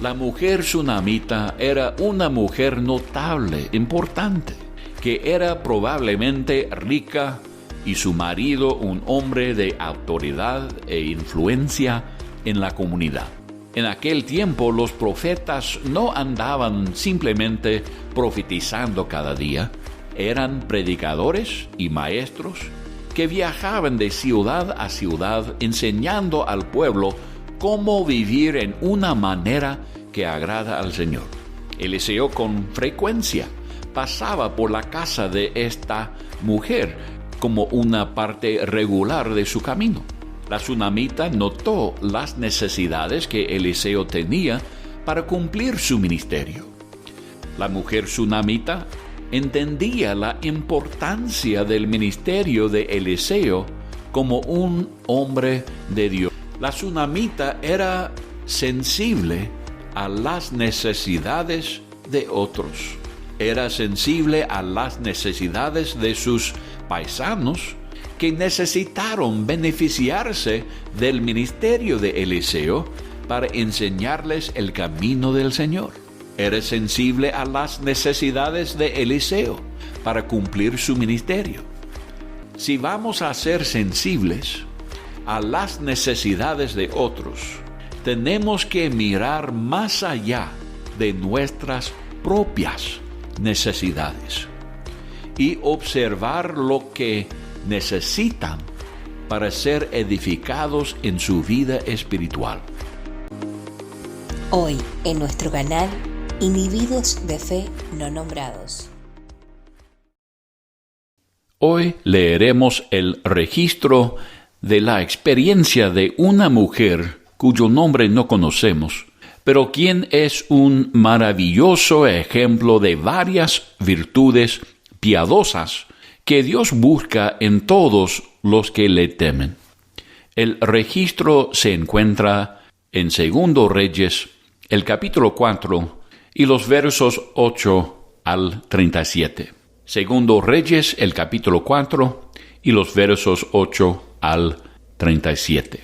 La mujer sunamita era una mujer notable, importante, que era probablemente rica y su marido un hombre de autoridad e influencia en la comunidad. En aquel tiempo los profetas no andaban simplemente profetizando cada día, eran predicadores y maestros que viajaban de ciudad a ciudad enseñando al pueblo cómo vivir en una manera que agrada al Señor. Eliseo con frecuencia pasaba por la casa de esta mujer como una parte regular de su camino. La sunamita notó las necesidades que Eliseo tenía para cumplir su ministerio. La mujer sunamita entendía la importancia del ministerio de Eliseo como un hombre de Dios. La sunamita era sensible a las necesidades de otros. Era sensible a las necesidades de sus paisanos que necesitaron beneficiarse del ministerio de Eliseo para enseñarles el camino del Señor. Era sensible a las necesidades de Eliseo para cumplir su ministerio. Si vamos a ser sensibles a las necesidades de otros, tenemos que mirar más allá de nuestras propias necesidades y observar lo que necesitan para ser edificados en su vida espiritual. Hoy en nuestro canal, Individuos de Fe No Nombrados. Hoy leeremos el registro de la experiencia de una mujer cuyo nombre no conocemos, pero quien es un maravilloso ejemplo de varias virtudes piadosas que Dios busca en todos los que le temen. El registro se encuentra en 2 Reyes, el capítulo 4 y los versos 8 al 37. 2 Reyes, el capítulo 4 y los versos 8 al 37.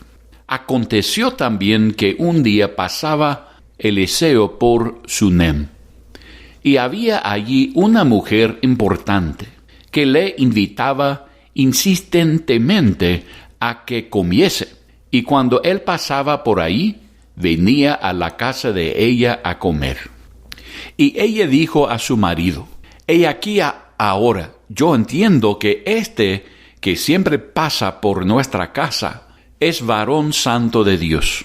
Aconteció también que un día pasaba Eliseo por Sunem, y había allí una mujer importante que le invitaba insistentemente a que comiese, y cuando él pasaba por ahí, venía a la casa de ella a comer. Y ella dijo a su marido: he aquí ahora, yo entiendo que que siempre pasa por nuestra casa es varón santo de Dios,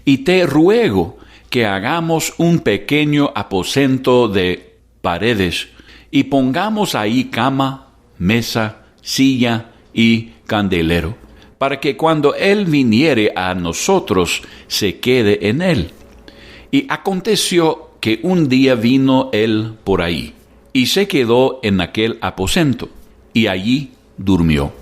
y te ruego que hagamos un pequeño aposento de paredes y pongamos ahí cama, mesa, silla y candelero, para que cuando él viniere a nosotros se quede en él. Y aconteció que un día vino él por ahí, y se quedó en aquel aposento, y allí durmió.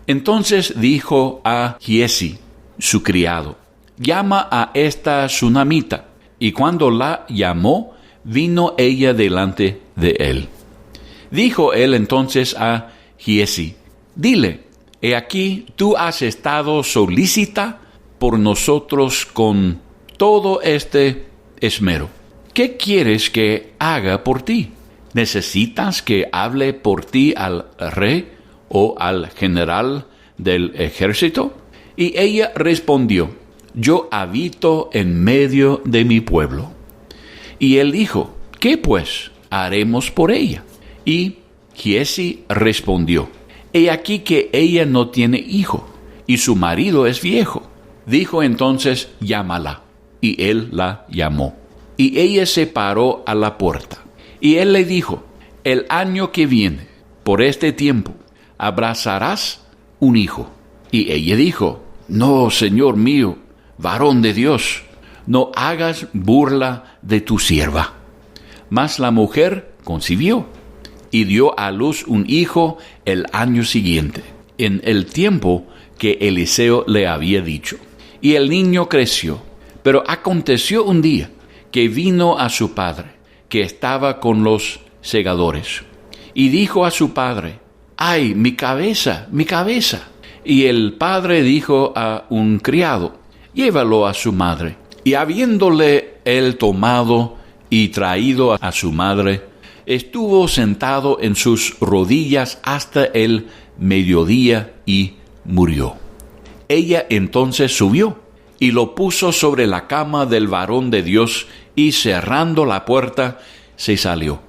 Entonces dijo a Giesi, su criado: llama a esta sunamita. Y cuando la llamó, vino ella delante de él. Dijo él entonces a Giesi: dile, he aquí tú has estado solícita por nosotros con todo este esmero. ¿Qué quieres que haga por ti? ¿Necesitas que hable por ti al rey o al general del ejército? Y ella respondió: yo habito en medio de mi pueblo. Y él dijo: ¿qué pues haremos por ella? Y Giesi respondió: he aquí que ella no tiene hijo, y su marido es viejo. Dijo entonces: llámala. Y él la llamó. Y ella se paró a la puerta. Y él le dijo: el año que viene, por este tiempo, abrazarás un hijo. Y ella dijo: no, Señor mío, varón de Dios, no hagas burla de tu sierva. Mas la mujer concibió y dio a luz un hijo el año siguiente, en el tiempo que Eliseo le había dicho. Y el niño creció. Pero aconteció un día que vino a su padre, que estaba con los segadores, y dijo a su padre: ¡ay, mi cabeza, mi cabeza! Y el padre dijo a un criado: llévalo a su madre. Y habiéndole él tomado y traído a su madre, estuvo sentado en sus rodillas hasta el mediodía y murió. Ella entonces subió y lo puso sobre la cama del varón de Dios, y cerrando la puerta, se salió.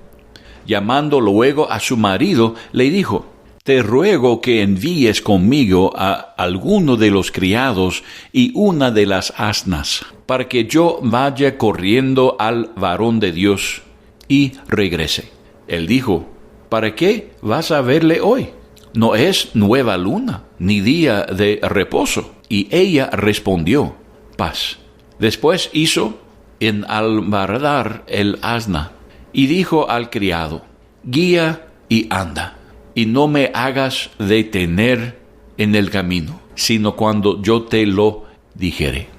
Llamando luego a su marido, le dijo: te ruego que envíes conmigo a alguno de los criados y una de las asnas, para que yo vaya corriendo al varón de Dios y regrese. Él dijo: ¿para qué vas a verle hoy? No es nueva luna, ni día de reposo. Y ella respondió: paz. Después hizo enalbardar el asna, y dijo al criado: guía y anda, y no me hagas detener en el camino, sino cuando yo te lo dijere.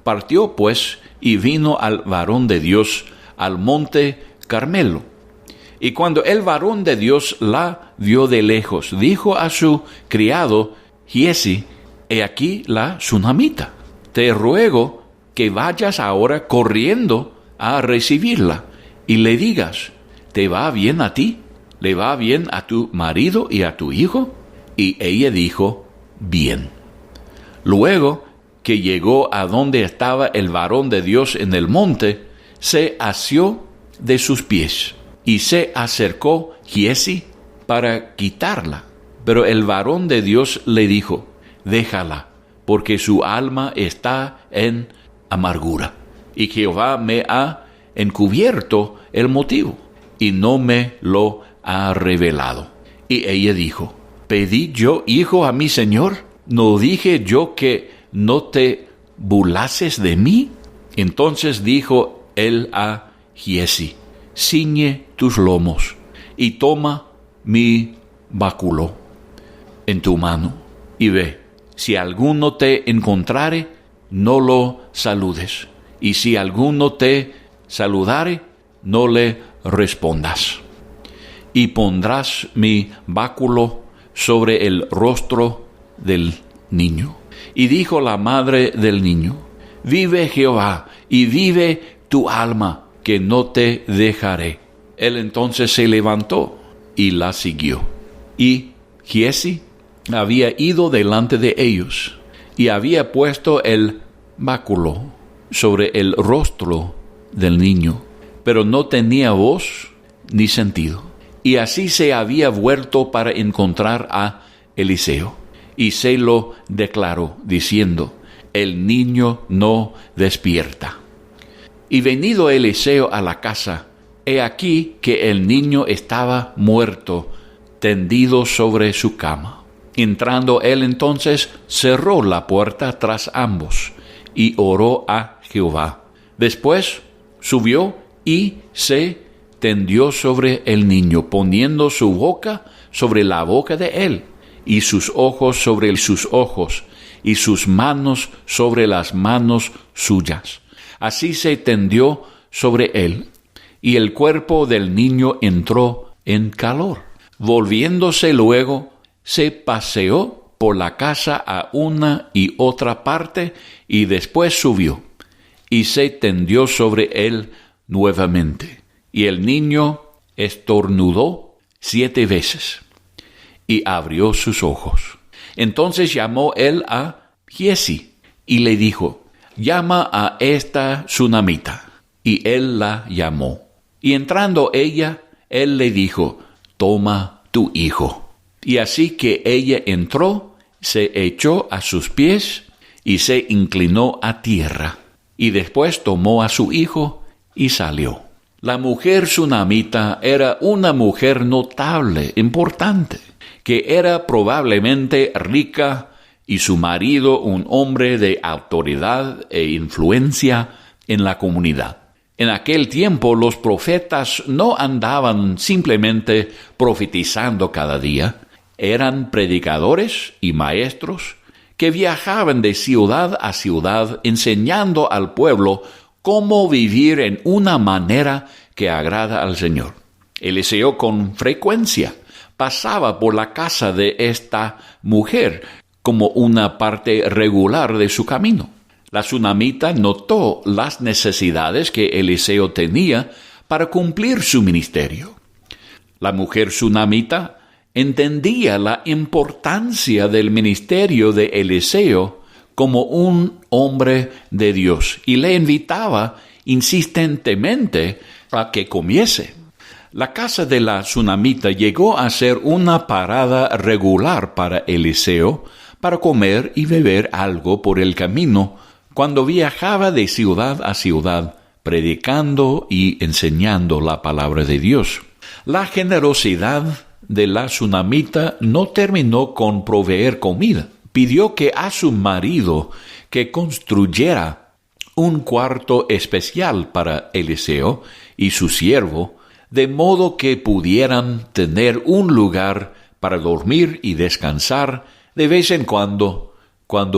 Partió pues, y vino al varón de Dios al monte Carmelo. Y cuando el varón de Dios la vio de lejos, dijo a su criado Giesi: he aquí la sunamita. Te ruego que vayas ahora corriendo a recibirla, y le digas: ¿te va bien a ti? ¿Le va bien a tu marido y a tu hijo? Y ella dijo: bien. Luego que llegó a donde estaba el varón de Dios en el monte, se asió de sus pies, y se acercó Giesi para quitarla. Pero el varón de Dios le dijo: déjala, porque su alma está en amargura, y Jehová me ha encubierto el motivo, y no me lo ha revelado. Y ella dijo: ¿pedí yo hijo a mi señor? ¿No dije yo que no te burlases de mí? Entonces dijo él a Giesi: ciñe tus lomos, y toma mi báculo en tu mano, y ve. Si alguno te encontrare, no lo saludes, y si alguno te saludare, no le respondas. Y pondrás mi báculo sobre el rostro del niño. Y dijo la madre del niño: vive Jehová, y vive tu alma, que no te dejaré. Él entonces se levantó y la siguió. Y Giesi había ido delante de ellos, y había puesto el báculo sobre el rostro del niño, pero no tenía voz ni sentido. Y así se había vuelto para encontrar a Eliseo, y se lo declaró, diciendo: el niño no despierta. Y venido Eliseo a la casa, he aquí que el niño estaba muerto, tendido sobre su cama. Entrando él entonces, cerró la puerta tras ambos, y oró a Jehová. Después subió y se tendió sobre el niño, poniendo su boca sobre la boca de él, y sus ojos sobre sus ojos, y sus manos sobre las manos suyas. Así se tendió sobre él, y el cuerpo del niño entró en calor. Volviéndose luego, se paseó por la casa a una y otra parte, y después subió, y se tendió sobre él nuevamente. Y el niño estornudó 7 veces, y abrió sus ojos. Entonces llamó él a Giesi, y le dijo: llama a esta sunamita. Y él la llamó. Y entrando ella, él le dijo: toma tu hijo. Y así que ella entró, se echó a sus pies, y se inclinó a tierra. Y después tomó a su hijo, y salió. La mujer sunamita era una mujer notable, importante, que era probablemente rica, y su marido un hombre de autoridad e influencia en la comunidad. En aquel tiempo los profetas no andaban simplemente profetizando cada día. Eran predicadores y maestros que viajaban de ciudad a ciudad enseñando al pueblo cómo vivir en una manera que agrada al Señor. Eliseo con frecuencia pasaba por la casa de esta mujer como una parte regular de su camino. La tsunamita notó las necesidades que Eliseo tenía para cumplir su ministerio. La mujer tsunamita entendía la importancia del ministerio de Eliseo como un hombre de Dios y le invitaba insistentemente a que comiese. La casa de la tsunamita llegó a ser una parada regular para Eliseo para comer y beber algo por el camino cuando viajaba de ciudad a ciudad, predicando y enseñando la palabra de Dios. La generosidad de la tsunamita no terminó con proveer comida. Pidió que a su marido que construyera un cuarto especial para Eliseo y su siervo, de modo que pudieran tener un lugar para dormir y descansar de vez en cuando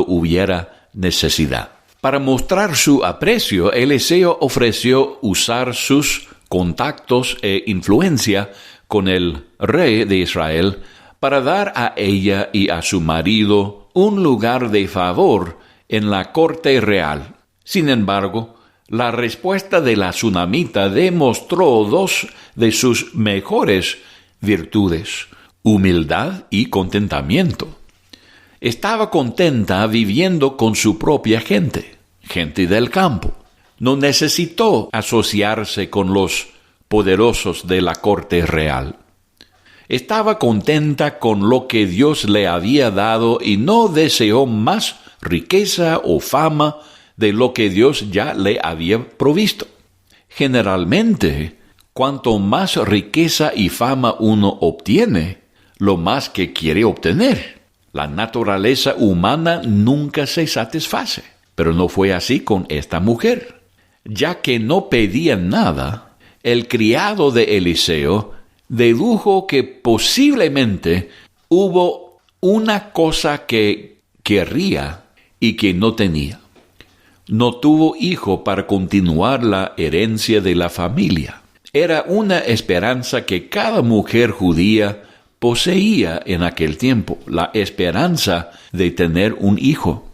hubiera necesidad. Para mostrar su aprecio, Eliseo ofreció usar sus contactos e influencia con el rey de Israel para dar a ella y a su marido un lugar de favor en la corte real. Sin embargo, la respuesta de la tsunamita demostró dos de sus mejores virtudes: humildad y contentamiento. Estaba contenta viviendo con su propia gente del campo. No necesitó asociarse con los poderosos de la corte real. Estaba contenta con lo que Dios le había dado y no deseó más riqueza o fama de lo que Dios ya le había provisto. Generalmente, cuanto más riqueza y fama uno obtiene, lo más que quiere obtener. La naturaleza humana nunca se satisface, pero no fue así con esta mujer. Ya que no pedía nada, el criado de Eliseo dedujo que posiblemente hubo una cosa que querría y que no tenía. No tuvo hijo para continuar la herencia de la familia. Era una esperanza que cada mujer judía poseía en aquel tiempo, la esperanza de tener un hijo.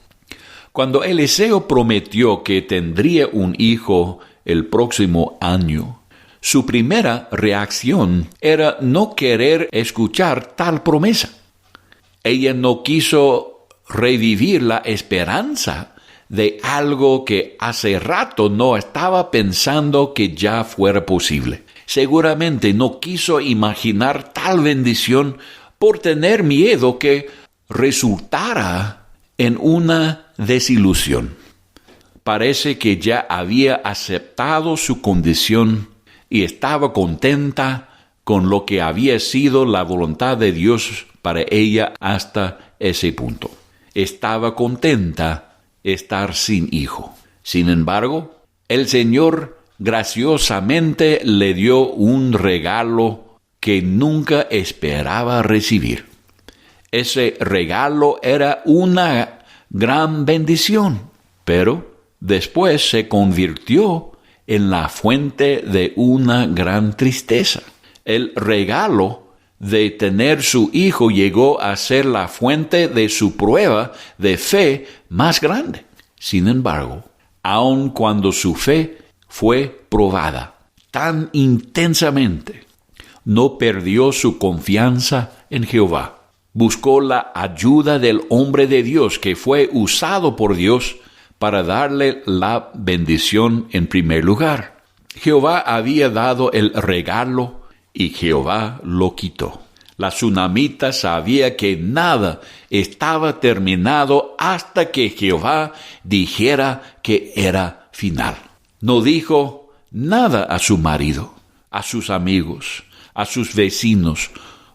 Cuando Eliseo prometió que tendría un hijo el próximo año, su primera reacción era no querer escuchar tal promesa. Ella no quiso revivir la esperanza de algo que hace rato no estaba pensando que ya fuera posible. Seguramente no quiso imaginar tal bendición por tener miedo que resultara en una desilusión. Parece que ya había aceptado su condición y estaba contenta con lo que había sido la voluntad de Dios para ella hasta ese punto. Estaba contenta estar sin hijo. Sin embargo, el Señor graciosamente le dio un regalo que nunca esperaba recibir. Ese regalo era una gran bendición, pero después se convirtió en la fuente de una gran tristeza. El regalo de tener su hijo llegó a ser la fuente de su prueba de fe más grande. Sin embargo, aun cuando su fe fue probada tan intensamente, no perdió su confianza en Jehová. Buscó la ayuda del hombre de Dios que fue usado por Dios para darle la bendición en primer lugar. Jehová había dado el regalo y Jehová lo quitó. La tsunamita sabía que nada estaba terminado hasta que Jehová dijera que era final. No dijo nada a su marido, a sus amigos, a sus vecinos,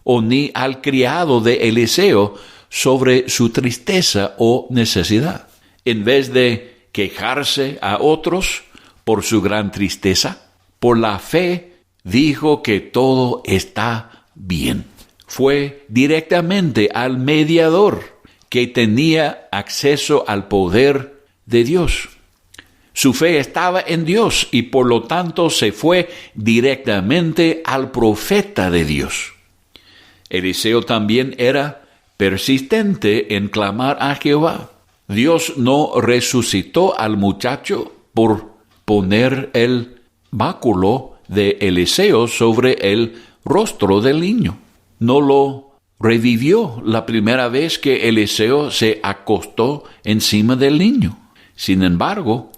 o ni al criado de Eliseo sobre su tristeza o necesidad. En vez de quejarse a otros por su gran tristeza, por la fe dijo que todo está bien. Fue directamente al mediador que tenía acceso al poder de Dios. Su fe estaba en Dios y por lo tanto se fue directamente al profeta de Dios. Eliseo también era persistente en clamar a Jehová. Dios no resucitó al muchacho por poner el báculo de Eliseo sobre el rostro del niño. No lo revivió la primera vez que Eliseo se acostó encima del niño. Sin embargo,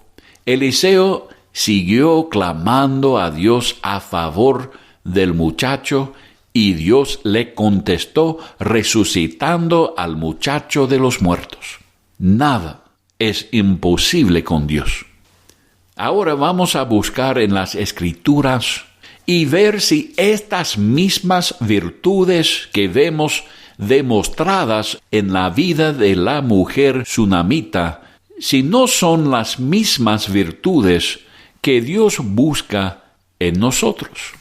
Eliseo siguió clamando a Dios a favor del muchacho y Dios le contestó resucitando al muchacho de los muertos. Nada es imposible con Dios. Ahora vamos a buscar en las Escrituras y ver si estas mismas virtudes que vemos demostradas en la vida de la mujer sunamita, si no son las mismas virtudes que Dios busca en nosotros.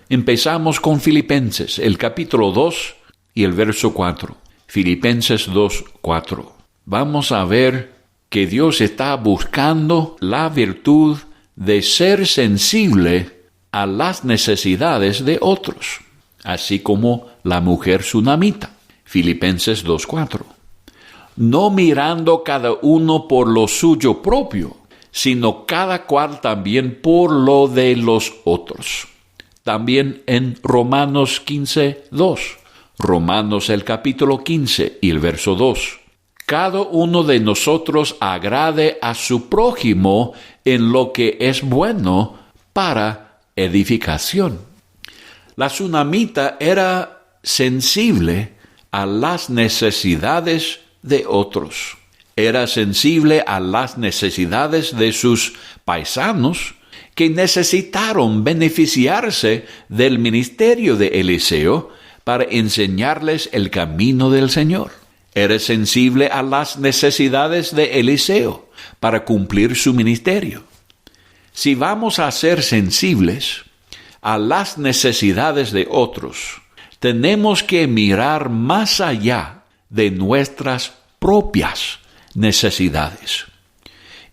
Empezamos con Filipenses, el capítulo 2 y el verso 4. Filipenses 2, 4. Vamos a ver que Dios está buscando la virtud de ser sensible a las necesidades de otros, así como la mujer sunamita. Filipenses 2, 4. No mirando cada uno por lo suyo propio, sino cada cual también por lo de los otros. También en Romanos 15, 2. Romanos el capítulo 15 y el verso 2. Cada uno de nosotros agrade a su prójimo en lo que es bueno para edificación. La sunamita era sensible a las necesidades de otros. Era sensible a las necesidades de sus paisanos que necesitaron beneficiarse del ministerio de Eliseo para enseñarles el camino del Señor. Era sensible a las necesidades de Eliseo para cumplir su ministerio. Si vamos a ser sensibles a las necesidades de otros, tenemos que mirar más allá de nuestras propias necesidades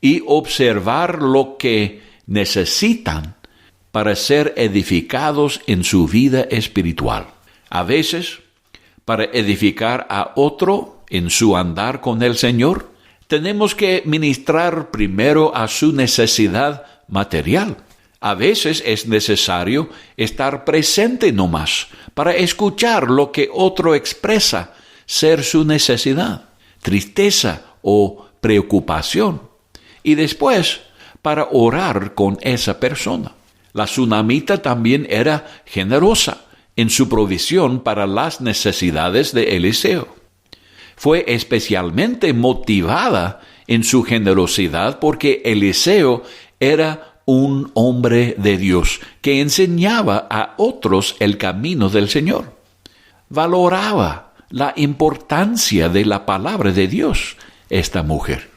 y observar lo que necesitan para ser edificados en su vida espiritual. A veces, para edificar a otro en su andar con el Señor, tenemos que ministrar primero a su necesidad material. A veces es necesario estar presente nomás para escuchar lo que otro expresa ser su necesidad, tristeza o preocupación, y después para orar con esa persona. La sunamita también era generosa en su provisión para las necesidades de Eliseo. Fue especialmente motivada en su generosidad porque Eliseo era un hombre de Dios que enseñaba a otros el camino del Señor. Valoraba la importancia de la palabra de Dios, esta mujer.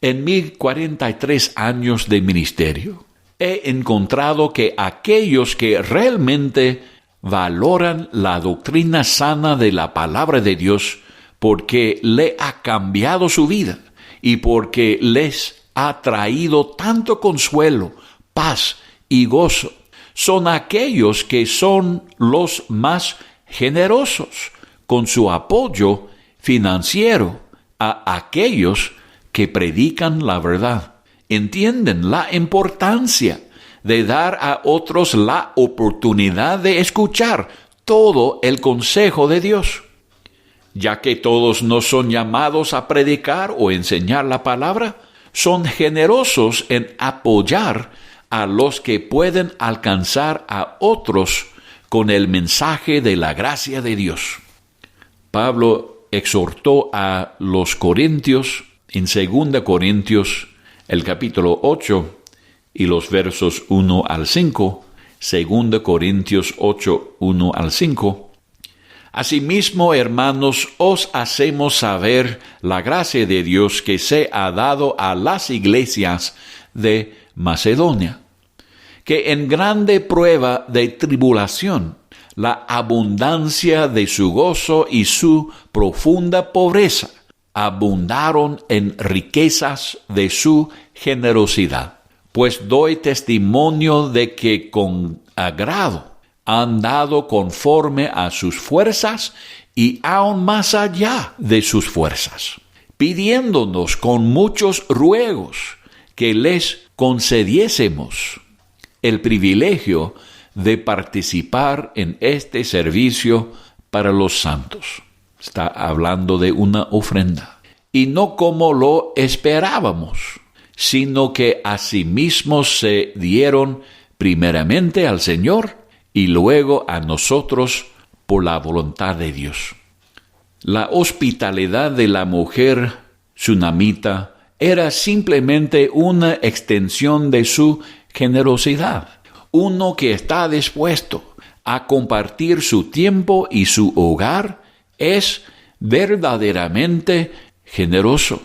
En mis 43 años de ministerio, he encontrado que aquellos que realmente valoran la doctrina sana de la palabra de Dios porque le ha cambiado su vida y porque les ha traído tanto consuelo, paz y gozo, son aquellos que son los más generosos con su apoyo financiero a aquellos que predican la verdad. Entienden la importancia de dar a otros la oportunidad de escuchar todo el consejo de Dios. Ya que todos no son llamados a predicar o enseñar la palabra, son generosos en apoyar a los que pueden alcanzar a otros con el mensaje de la gracia de Dios. Pablo exhortó a los corintios en 2 Corintios, el capítulo 8 y los versos 1 al 5, 2 Corintios 8, 1 al 5. Asimismo, hermanos, os hacemos saber la gracia de Dios que se ha dado a las iglesias de Macedonia, que en grande prueba de tribulación, la abundancia de su gozo y su profunda pobreza abundaron en riquezas de su generosidad. Pues doy testimonio de que con agrado han dado conforme a sus fuerzas y aún más allá de sus fuerzas, pidiéndonos con muchos ruegos que les concediésemos el privilegio de participar en este servicio para los santos. Está hablando de una ofrenda. Y no como lo esperábamos, sino que asimismo se dieron primeramente al Señor y luego a nosotros por la voluntad de Dios. La hospitalidad de la mujer tsunamita era simplemente una extensión de su generosidad. Uno que está dispuesto a compartir su tiempo y su hogar es verdaderamente generoso.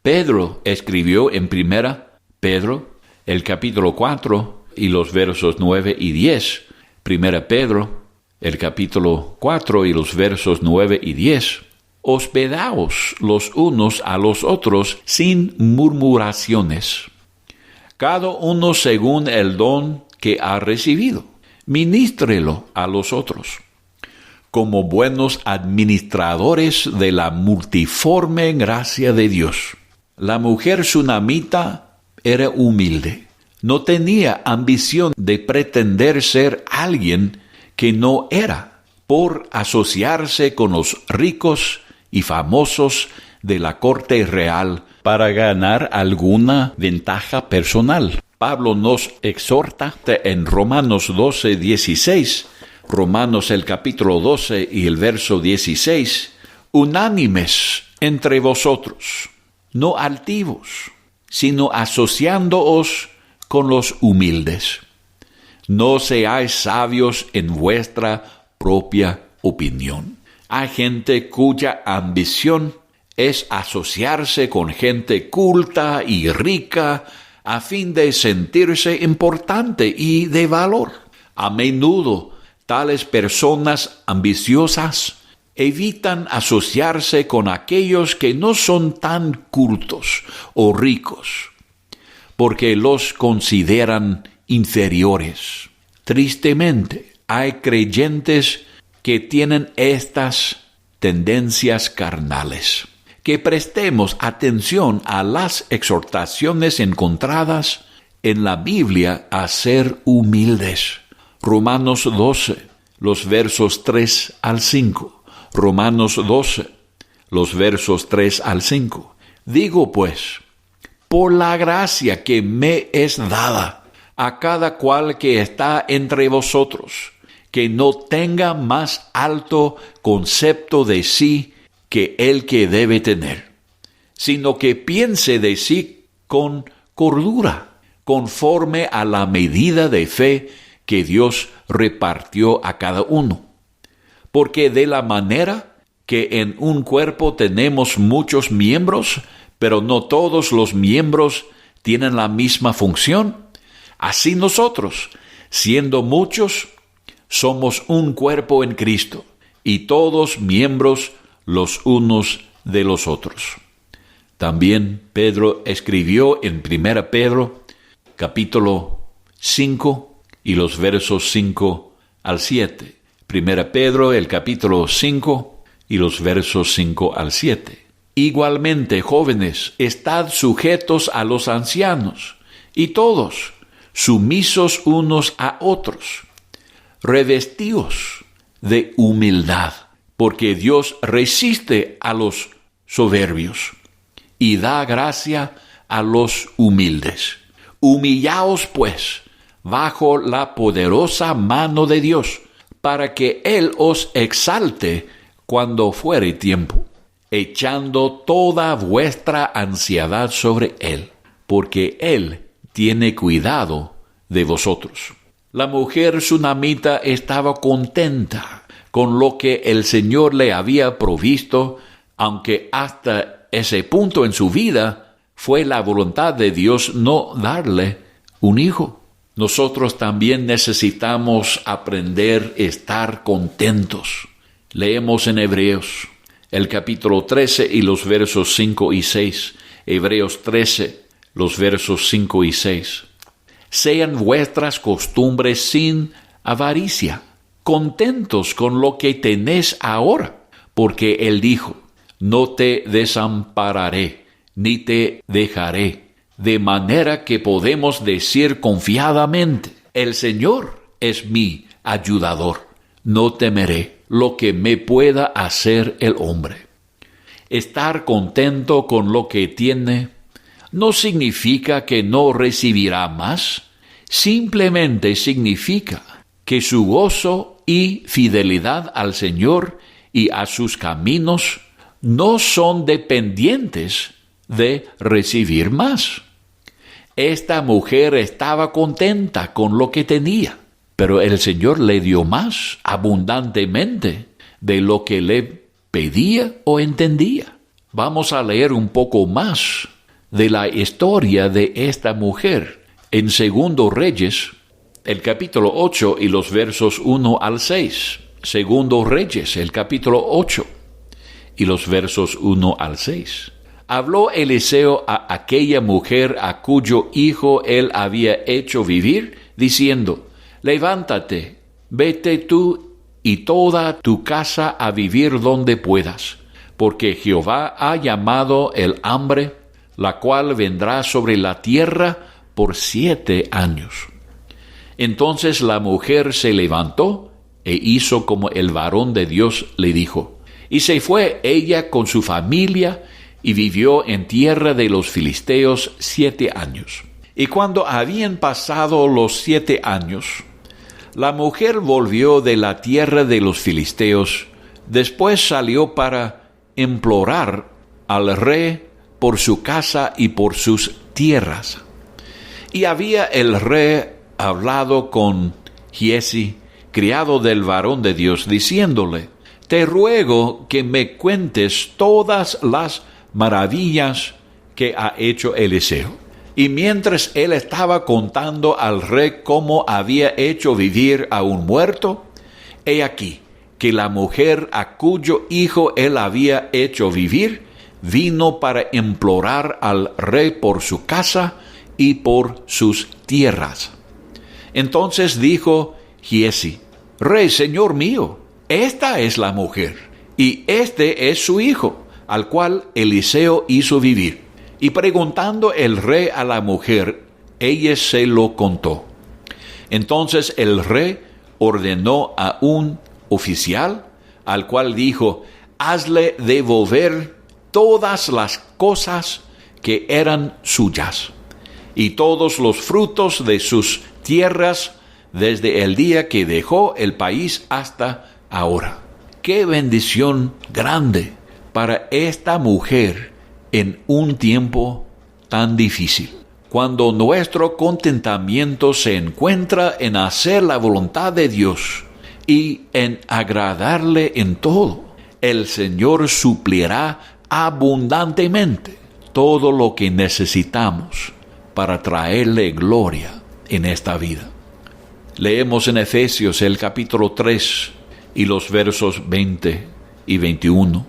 Pedro escribió en 1 Pedro, el capítulo 4 y los versos 9 y 10. 1 Pedro, el capítulo 4 y los versos 9 y 10. Hospedaos los unos a los otros sin murmuraciones, cada uno según el don que ha recibido. Ministrelo a los otros, como buenos administradores de la multiforme gracia de Dios. La mujer tsunamita era humilde. No tenía ambición de pretender ser alguien que no era, por asociarse con los ricos y famosos de la corte real para ganar alguna ventaja personal. Pablo nos exhorta en Romanos 12:16, Romanos el capítulo 12 y el verso 16, unánimes entre vosotros, no altivos, sino asociándoos con los humildes. No seáis sabios en vuestra propia opinión. Hay gente cuya ambición es asociarse con gente culta y rica a fin de sentirse importante y de valor. A menudo, tales personas ambiciosas evitan asociarse con aquellos que no son tan cultos o ricos, porque los consideran inferiores. Tristemente, hay creyentes que tienen estas tendencias carnales. Que prestemos atención a las exhortaciones encontradas en la Biblia a ser humildes. Romanos 12, los versos 3 al 5. Romanos 12, los versos 3 al 5. Digo pues, por la gracia que me es dada, a cada cual que está entre vosotros, que no tenga más alto concepto de sí que el que debe tener, sino que piense de sí con cordura, conforme a la medida de fe que Dios repartió a cada uno. Porque de la manera que en un cuerpo tenemos muchos miembros, pero no todos los miembros tienen la misma función, así nosotros, siendo muchos, somos un cuerpo en Cristo, y todos miembros los unos de los otros. También Pedro escribió en 1 Pedro, capítulo 5, y los versos 5 al 7. 1 Pedro, el capítulo 5, y los versos 5 al 7. Igualmente, jóvenes, estad sujetos a los ancianos, y todos, sumisos unos a otros. Revestíos de humildad, porque Dios resiste a los soberbios y da gracia a los humildes. Humillaos, pues, bajo la poderosa mano de Dios, para que Él os exalte cuando fuere tiempo, echando toda vuestra ansiedad sobre Él, porque Él tiene cuidado de vosotros. La mujer tsunamita estaba contenta con lo que el Señor le había provisto, aunque hasta ese punto en su vida fue la voluntad de Dios no darle un hijo. Nosotros también necesitamos aprender a estar contentos. Leemos en Hebreos, el capítulo 13 y los versos 5 y 6. Hebreos 13, los versos 5 y 6. Sean vuestras costumbres sin avaricia, contentos con lo que tenéis ahora, porque Él dijo, no te desampararé, ni te dejaré. De manera que podemos decir confiadamente, el Señor es mi ayudador. No temeré lo que me pueda hacer el hombre. Estar contento con lo que tiene no significa que no recibirá más. Simplemente significa que su gozo y fidelidad al Señor y a sus caminos no son dependientes de recibir más. Esta mujer estaba contenta con lo que tenía, pero el Señor le dio más abundantemente de lo que le pedía o entendía. Vamos a leer un poco más de la historia de esta mujer en 2 Reyes, el capítulo 8 y los versos 1 al 6. 2 Reyes, el capítulo 8 y los versos 1 al 6. Habló Eliseo a aquella mujer a cuyo hijo él había hecho vivir, diciendo, levántate, vete tú y toda tu casa a vivir donde puedas, porque Jehová ha llamado el hambre, la cual vendrá sobre la tierra por 7 años. Entonces la mujer se levantó e hizo como el varón de Dios le dijo, y se fue ella con su familia y vivió en tierra de los filisteos 7 años. Y cuando habían pasado los 7 años, la mujer volvió de la tierra de los filisteos. Después salió para implorar al rey por su casa y por sus tierras. Y había el rey hablado con Giezi, criado del varón de Dios, diciéndole, te ruego que me cuentes todas las maravillas que ha hecho Eliseo. Y mientras él estaba contando al rey cómo había hecho vivir a un muerto, he aquí que la mujer a cuyo hijo él había hecho vivir, vino para implorar al rey por su casa y por sus tierras. Entonces dijo Giezi, rey, señor mío, esta es la mujer, y este es su hijo, al cual Eliseo hizo vivir. Y preguntando el rey a la mujer, ella se lo contó. Entonces el rey ordenó a un oficial, al cual dijo, hazle devolver todas las cosas que eran suyas, y todos los frutos de sus tierras, desde el día que dejó el país hasta ahora. ¡Qué bendición grande para esta mujer en un tiempo tan difícil! Cuando nuestro contentamiento se encuentra en hacer la voluntad de Dios y en agradarle en todo, el Señor suplirá abundantemente todo lo que necesitamos para traerle gloria en esta vida. Leemos en Efesios el capítulo 3 y los versos 20 y 21.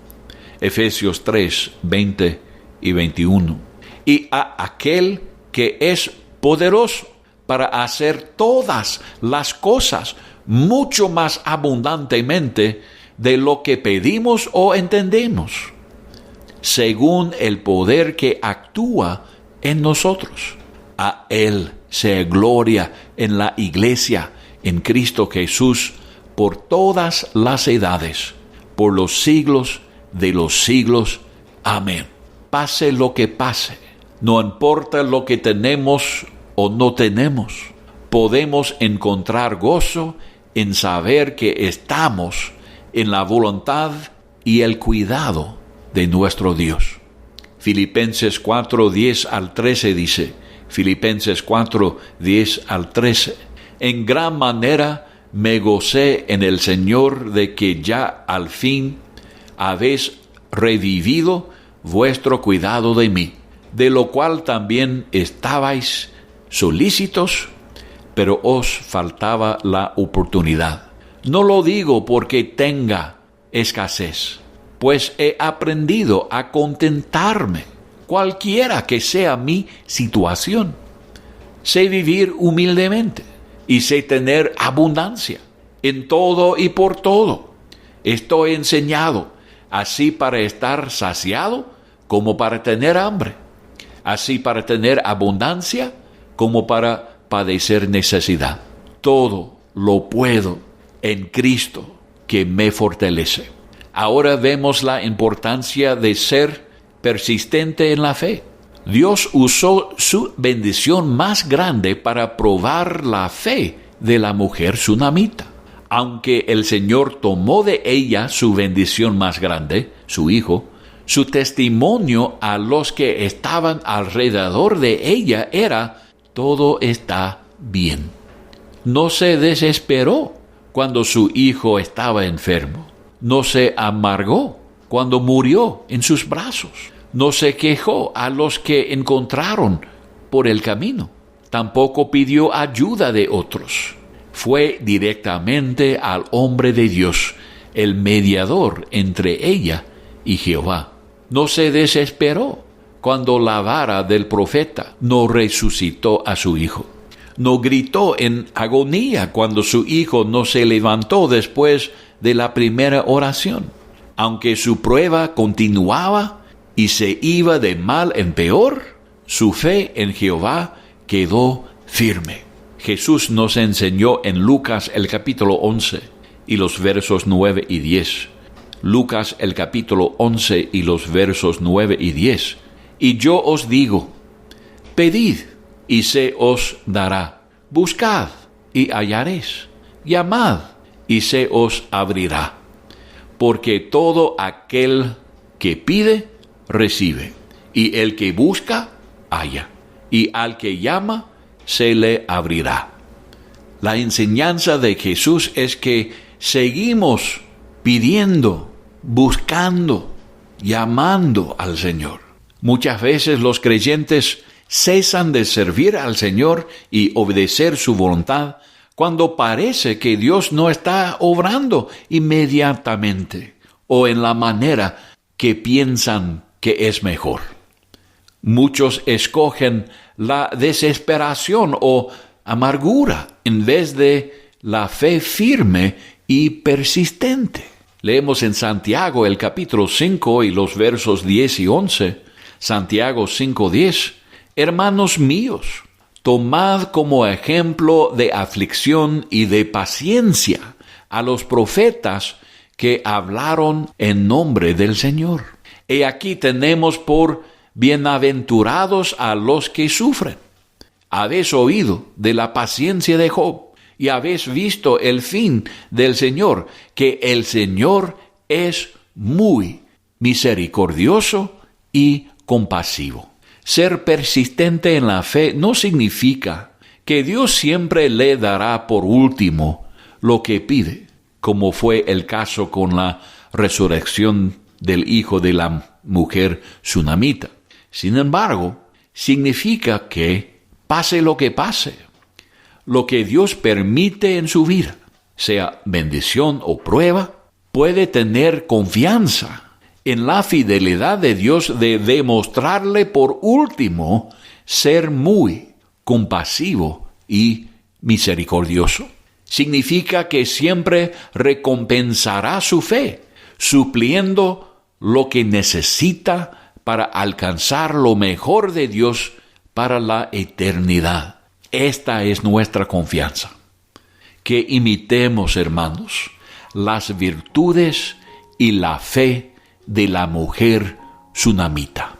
Efesios 3, 20 y 21. Y a aquel que es poderoso para hacer todas las cosas mucho más abundantemente de lo que pedimos o entendemos, según el poder que actúa en nosotros. A Él sea gloria en la Iglesia, en Cristo Jesús, por todas las edades, por los siglos de los siglos. Amén. Pase lo que pase, no importa lo que tenemos o no tenemos, podemos encontrar gozo en saber que estamos en la voluntad y el cuidado de nuestro Dios. Filipenses 4, 10 al 13 dice, Filipenses 4, 10 al 13, en gran manera me gocé en el Señor de que ya al fin habéis revivido vuestro cuidado de mí, de lo cual también estabais solícitos, pero os faltaba la oportunidad. No lo digo porque tenga escasez, pues he aprendido a contentarme, cualquiera que sea mi situación. Sé vivir humildemente y sé tener abundancia en todo y por todo. Estoy enseñado así para estar saciado como para tener hambre, así para tener abundancia como para padecer necesidad. Todo lo puedo en Cristo que me fortalece. Ahora vemos la importancia de ser persistente en la fe. Dios usó su bendición más grande para probar la fe de la mujer sunamita. Aunque el Señor tomó de ella su bendición más grande, su hijo, su testimonio a los que estaban alrededor de ella era: todo está bien. No se desesperó cuando su hijo estaba enfermo. No se amargó cuando murió en sus brazos. No se quejó a los que encontraron por el camino. Tampoco pidió ayuda de otros. Fue directamente al hombre de Dios, el mediador entre ella y Jehová. No se desesperó cuando la vara del profeta no resucitó a su hijo. No gritó en agonía cuando su hijo no se levantó después de la primera oración. Aunque su prueba continuaba y se iba de mal en peor, su fe en Jehová quedó firme. Jesús nos enseñó en Lucas el capítulo 11 y los versos 9 y 10. Lucas el capítulo 11 y los versos 9 y 10. Y yo os digo, pedid y se os dará. Buscad y hallaréis. Llamad y se os abrirá. Porque todo aquel que pide, recibe. Y el que busca, halla. Y al que llama, se le abrirá. La enseñanza de Jesús es que seguimos pidiendo, buscando, llamando al Señor. Muchas veces los creyentes cesan de servir al Señor y obedecer su voluntad cuando parece que Dios no está obrando inmediatamente o en la manera que piensan que es mejor. Muchos escogen la desesperación o amargura en vez de la fe firme y persistente. Leemos en Santiago el capítulo 5 y los versos 10 y 11. Santiago 5:10. Hermanos míos, tomad como ejemplo de aflicción y de paciencia a los profetas que hablaron en nombre del Señor. Y aquí tenemos por bienaventurados a los que sufren. Habéis oído de la paciencia de Job y habéis visto el fin del Señor, que el Señor es muy misericordioso y compasivo. Ser persistente en la fe no significa que Dios siempre le dará por último lo que pide, como fue el caso con la resurrección del hijo de la mujer sunamita. Sin embargo, significa que, pase lo que pase, lo que Dios permite en su vida, sea bendición o prueba, puede tener confianza en la fidelidad de Dios de demostrarle por último ser muy compasivo y misericordioso. Significa que siempre recompensará su fe, supliendo lo que necesita para alcanzar lo mejor de Dios para la eternidad. Esta es nuestra confianza. Que imitemos, hermanos, las virtudes y la fe de la mujer sunamita.